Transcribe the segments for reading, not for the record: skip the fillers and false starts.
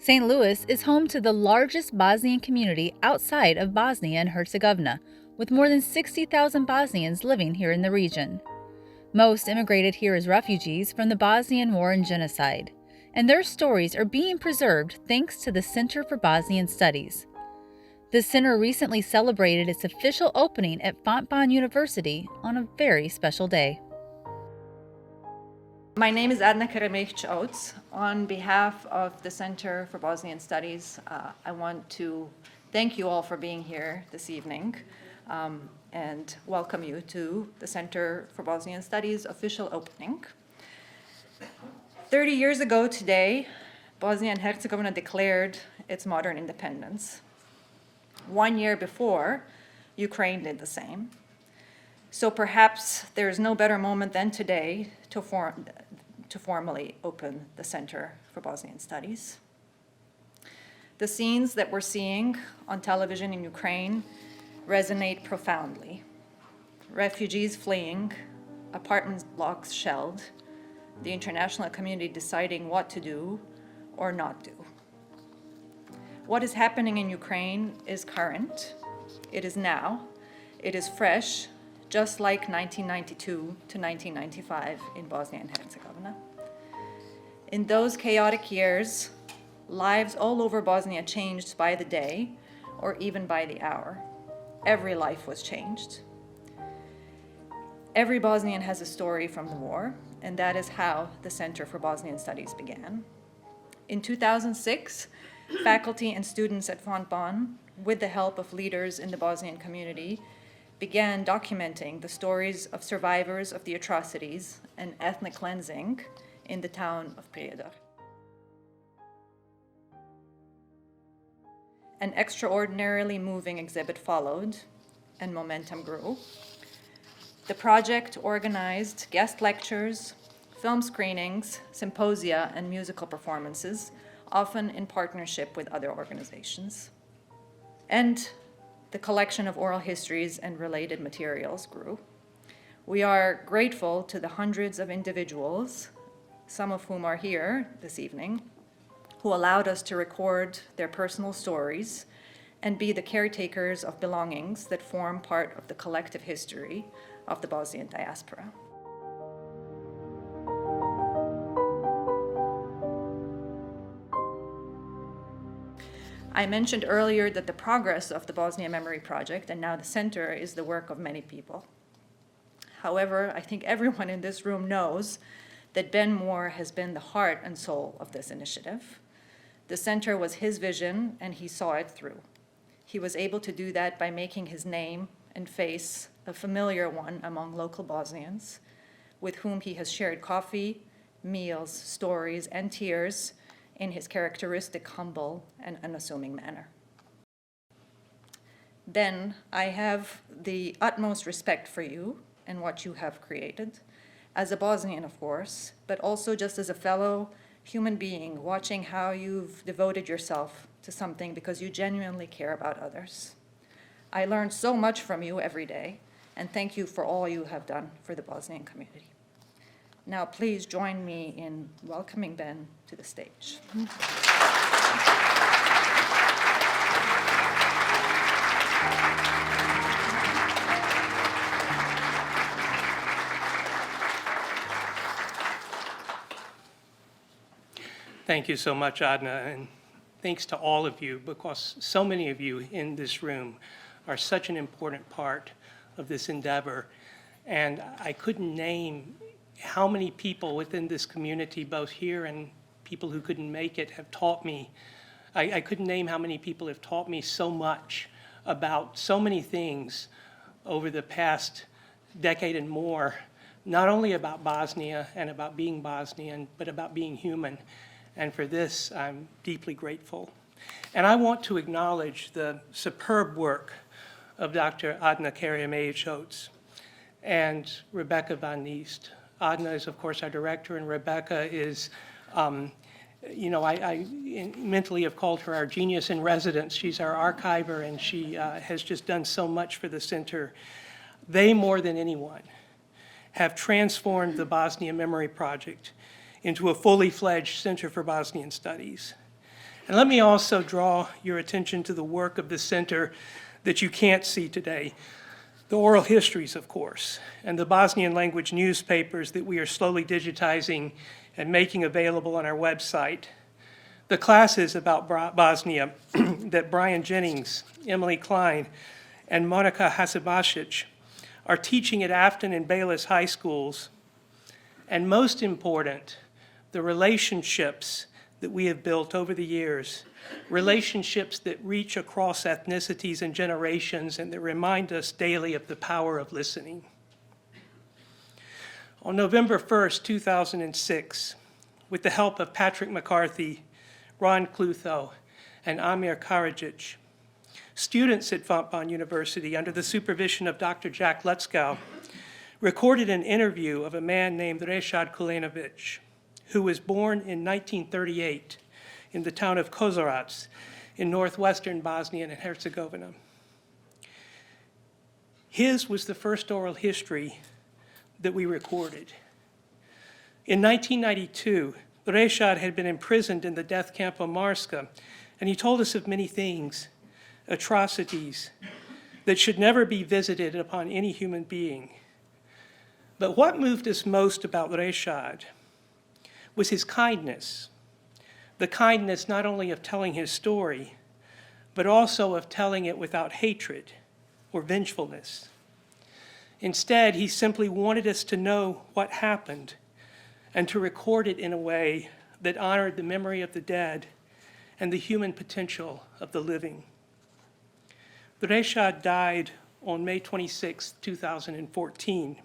St. Louis is home to the largest Bosnian community outside of Bosnia and Herzegovina, with more than 60,000 Bosnians living here in the region. Most immigrated here as refugees from the Bosnian War and genocide, and their stories are being preserved thanks to the Center for Bosnian Studies. The center recently celebrated its official opening at Fontbonne University on a very special day. My name is Adna Karameh-Oates. On behalf of the Center for Bosnian Studies, I want to thank you all for being here this evening and welcome you to the Center for Bosnian Studies official opening. 30 years ago today, Bosnia and Herzegovina declared its modern independence. 1 year before, Ukraine did the same. So perhaps there is no better moment than today to formally open the Center for Bosnian Studies. The scenes that we're seeing on television in Ukraine resonate profoundly. Refugees fleeing, apartment blocks shelled, the international community deciding what to do or not do. What is happening in Ukraine is current, it is now, it is fresh, just like 1992 to 1995 in Bosnia and Herzegovina. In those chaotic years, lives all over Bosnia changed by the day or even by the hour. Every life was changed. Every Bosnian has a story from the war, and that is how the Center for Bosnian Studies began. In 2006, faculty and students at Fontbonne, with the help of leaders in the Bosnian community, began documenting the stories of survivors of the atrocities and ethnic cleansing in the town of Prijedor. An extraordinarily moving exhibit followed, and momentum grew. The project organized guest lectures, film screenings, symposia, and musical performances, often in partnership with other organizations. And the collection of oral histories and related materials grew. We are grateful to the hundreds of individuals, some of whom are here this evening, who allowed us to record their personal stories and be the caretakers of belongings that form part of the collective history of the Bosnian diaspora. I mentioned earlier that the progress of the Bosnia Memory Project and now the Center is the work of many people. However, I think everyone in this room knows that Ben Moore has been the heart and soul of this initiative. The Center was his vision and he saw it through. He was able to do that by making his name and face a familiar one among local Bosnians, with whom he has shared coffee, meals, stories, and tears in his characteristic, humble, and unassuming manner. Ben, I have the utmost respect for you and what you have created, as a Bosnian, of course, but also just as a fellow human being, watching how you've devoted yourself to something because you genuinely care about others. I learned so much from you every day, and thank you for all you have done for the Bosnian community. Now, please join me in welcoming Ben to the stage. Thank you so much, Adna, and thanks to all of you, because so many of you in this room are such an important part of this endeavor. And I couldn't name how many people within this community, both here and people who couldn't make it, have taught me. I couldn't name how many people have taught me so much about so many things over the past decade and more, not only about Bosnia and about being Bosnian, but about being human. And for this, I'm deeply grateful. And I want to acknowledge the superb work of Dr. Adna Karameh-Oates and Rebecca Van Niest. Adna is, of course, our director, and Rebecca is, I mentally have called her our genius in residence. She's our archiver, and she has just done so much for the center. They, more than anyone, have transformed the Bosnia Memory Project into a fully fledged Center for Bosnian Studies. And let me also draw your attention to the work of the center that you can't see today. The oral histories, of course, and the Bosnian language newspapers that we are slowly digitizing and making available on our website. The classes about Bosnia that Brian Jennings, Emily Klein, and Monica Hasabasic are teaching at Afton and Bayless high schools. And most important, the relationships that we have built over the years, relationships that reach across ethnicities and generations and that remind us daily of the power of listening. On November 1st, 2006, with the help of Patrick McCarthy, Ron Klutho, and Amir Karadzic, students at Fontbonne University, under the supervision of Dr. Jack Lutzkow, recorded an interview of a man named Reshad Kulenovic, who was born in 1938 in the town of Kozarac in northwestern Bosnia and Herzegovina. His was the first oral history that we recorded. In 1992, Reshad had been imprisoned in the death camp of Marska, and he told us of many things, atrocities, that should never be visited upon any human being. But what moved us most about Reshad was his kindness, the kindness not only of telling his story, but also of telling it without hatred or vengefulness. Instead, he simply wanted us to know what happened and to record it in a way that honored the memory of the dead and the human potential of the living. Reshad died on May 26, 2014.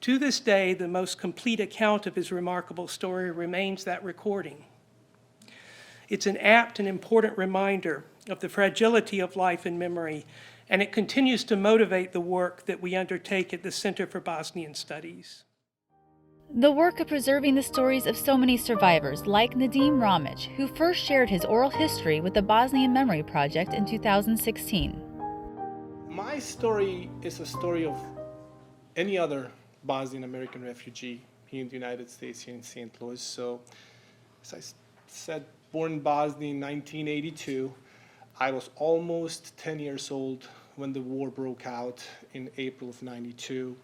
To this day, the most complete account of his remarkable story remains that recording. It's an apt and important reminder of the fragility of life and memory, and it continues to motivate the work that we undertake at the Center for Bosnian Studies. The work of preserving the stories of so many survivors, like Nadim Ramic, who first shared his oral history with the Bosnian Memory Project in 2016. My story is a story of any other Bosnian American refugee here in the United States, here in St. Louis. So, as I said, born in Bosnia in 1982. I was almost 10 years old when the war broke out in April of 92.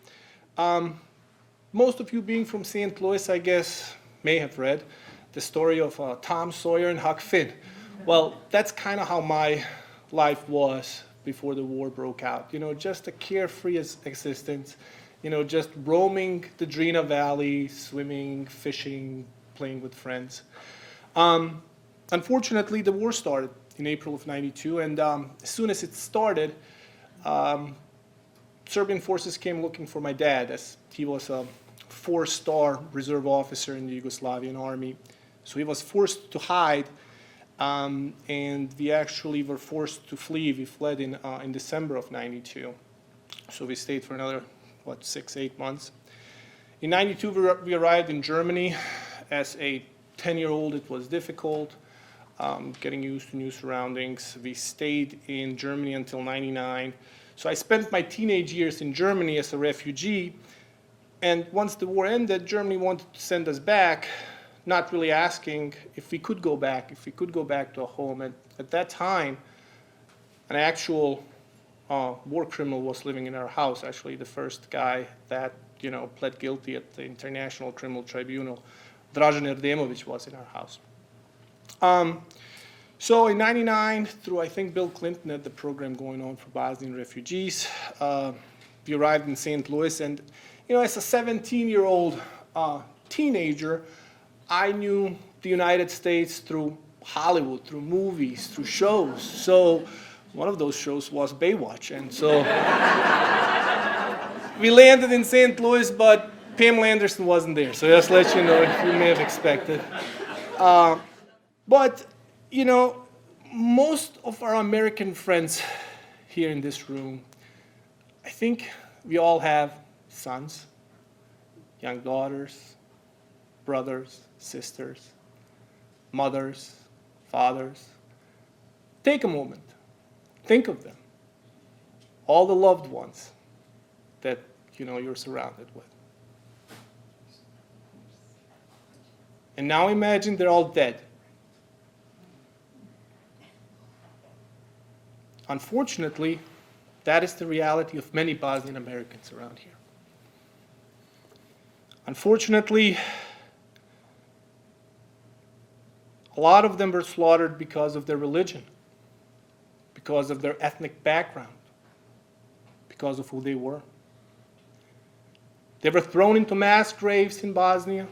Most of you being from St. Louis, I guess, may have read the story of Tom Sawyer and Huck Finn. Well, that's kind of how my life was before the war broke out. You know, just a carefree existence, you know, just roaming the Drina Valley, swimming, fishing, playing with friends. Unfortunately, the war started in April of 92, and as soon as it started, Serbian forces came looking for my dad, as he was a 4-star reserve officer in the Yugoslavian army. So he was forced to hide, and we actually were forced to flee. We fled in December of 92. So we stayed for another, 6-8 months. In 92, we arrived in Germany. As a 10-year-old, it was difficult, getting used to new surroundings. We stayed in Germany until 99. So I spent my teenage years in Germany as a refugee. And once the war ended, Germany wanted to send us back, not really asking if we could go back to a home. And at that time, an actual war criminal was living in our house. Actually, the first guy that pled guilty at the International Criminal Tribunal, Dražen Erdemović, was in our house. So in 99, through I think Bill Clinton had the program going on for Bosnian refugees, we arrived in St. Louis, and as a 17-year-old teenager, I knew the United States through Hollywood, through movies, through shows. So one of those shows was Baywatch, and so we landed in St. Louis, but Pamela Anderson wasn't there. So just to let you know, you may have expected. But most of our American friends here in this room, I think we all have sons, young daughters, brothers, sisters, mothers, fathers. Take a moment. Think of them. All the loved ones that you're surrounded with. And now imagine they're all dead. unfortunately, that is the reality of many Bosnian Americans around here. Unfortunately, a lot of them were slaughtered because of their religion, because of their ethnic background, because of who they were. They were thrown into mass graves in Bosnia,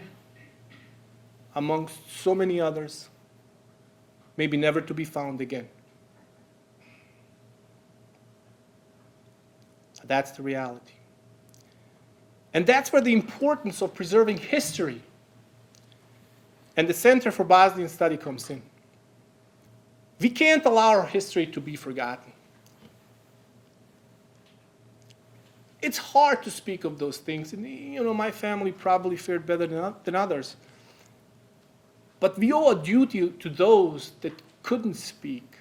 amongst so many others, maybe never to be found again. That's the reality. And that's where the importance of preserving history and the Center for Bosnian Study comes in. We can't allow our history to be forgotten. It's hard to speak of those things, and my family probably fared better than others. But we owe a duty to those that couldn't speak,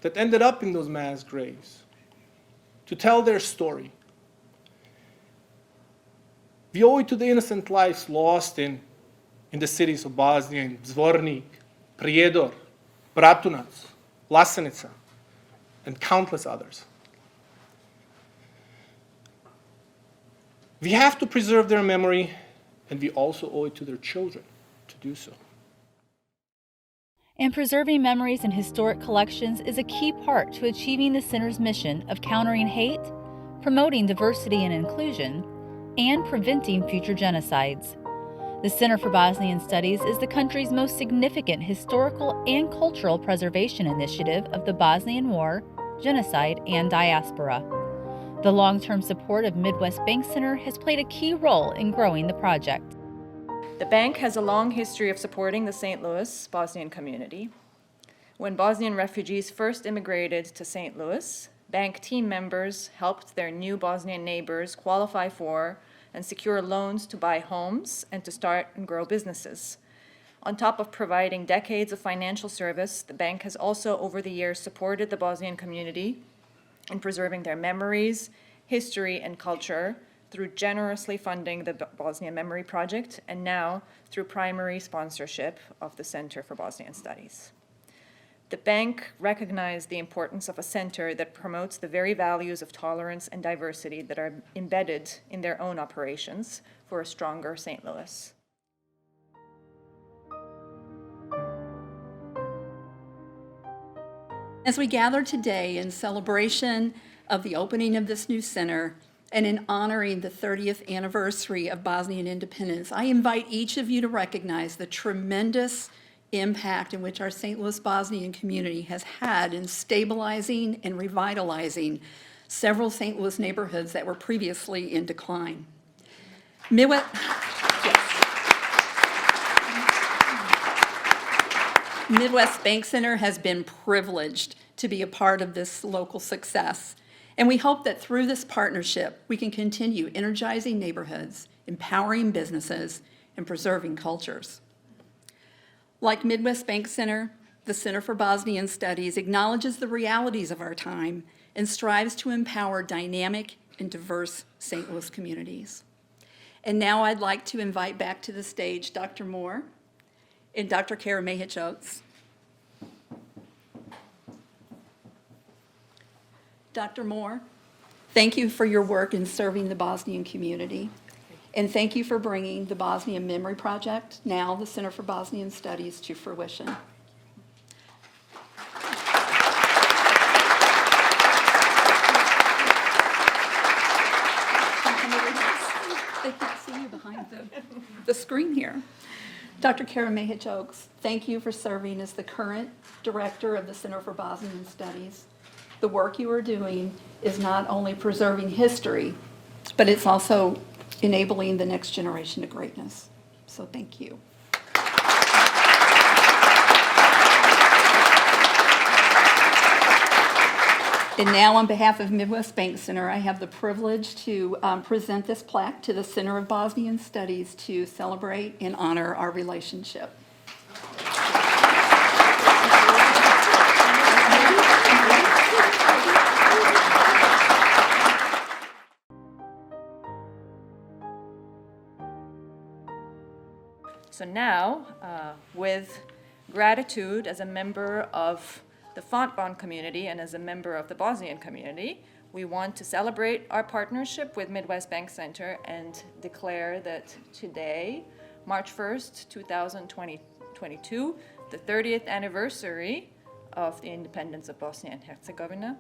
that ended up in those mass graves, to tell their story. We owe it to the innocent lives lost in the cities of Bosnia, in Zvornik, Prijedor, Bratunac, Vlasenica, and countless others. We have to preserve their memory, and we also owe it to their children to do so. And preserving memories and historic collections is a key part to achieving the Center's mission of countering hate, promoting diversity and inclusion, and preventing future genocides. The Center for Bosnian Studies is the country's most significant historical and cultural preservation initiative of the Bosnian War, genocide, and diaspora. The long-term support of Midwest Bank Center has played a key role in growing the project. The bank has a long history of supporting the St. Louis Bosnian community. When Bosnian refugees first immigrated to St. Louis, bank team members helped their new Bosnian neighbors qualify for and secure loans to buy homes and to start and grow businesses. On top of providing decades of financial service, the bank has also over the years supported the Bosnian community in preserving their memories, history, and culture through generously funding the Bosnia Memory Project, and now through primary sponsorship of the Center for Bosnian Studies. The bank recognized the importance of a center that promotes the very values of tolerance and diversity that are embedded in their own operations for a stronger St. Louis. As we gather today in celebration of the opening of this new center and in honoring the 30th anniversary of Bosnian independence, I invite each of you to recognize the tremendous impact in which our St. Louis Bosnian community has had in stabilizing and revitalizing several St. Louis neighborhoods that were previously in decline. Midwest Bank Center has been privileged to be a part of this local success, and we hope that through this partnership, we can continue energizing neighborhoods, empowering businesses, and preserving cultures. Like Midwest Bank Center, the Center for Bosnian Studies acknowledges the realities of our time and strives to empower dynamic and diverse St. Louis communities. And now I'd like to invite back to the stage Dr. Moore and Dr. Kara Mahich-Oates. Dr. Moore, thank you for your work in serving the Bosnian community. And thank you for bringing the Bosnia Memory Project, now the Center for Bosnian Studies, to fruition. They can't see you behind the screen here. Dr. Kara Mahich-Oates, thank you for serving as the current director of the Center for Bosnian Studies. The work you are doing is not only preserving history, but it's also enabling the next generation to greatness. So thank you. And now on behalf of Midwest Bank Center, I have the privilege to present this plaque to the Center of Bosnian Studies to celebrate and honor our relationship. So now, with gratitude as a member of the Fontbonne community and as a member of the Bosnian community, we want to celebrate our partnership with Midwest Bank Center and declare that today, March 1st, 2022, the 30th anniversary of the independence of Bosnia and Herzegovina,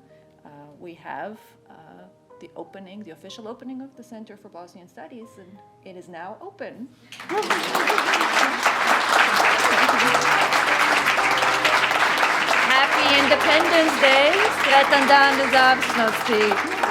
we have the official opening of the Center for Bosnian Studies, and it is now open. Happy Independence Day, Sretan dan nezavisnosti.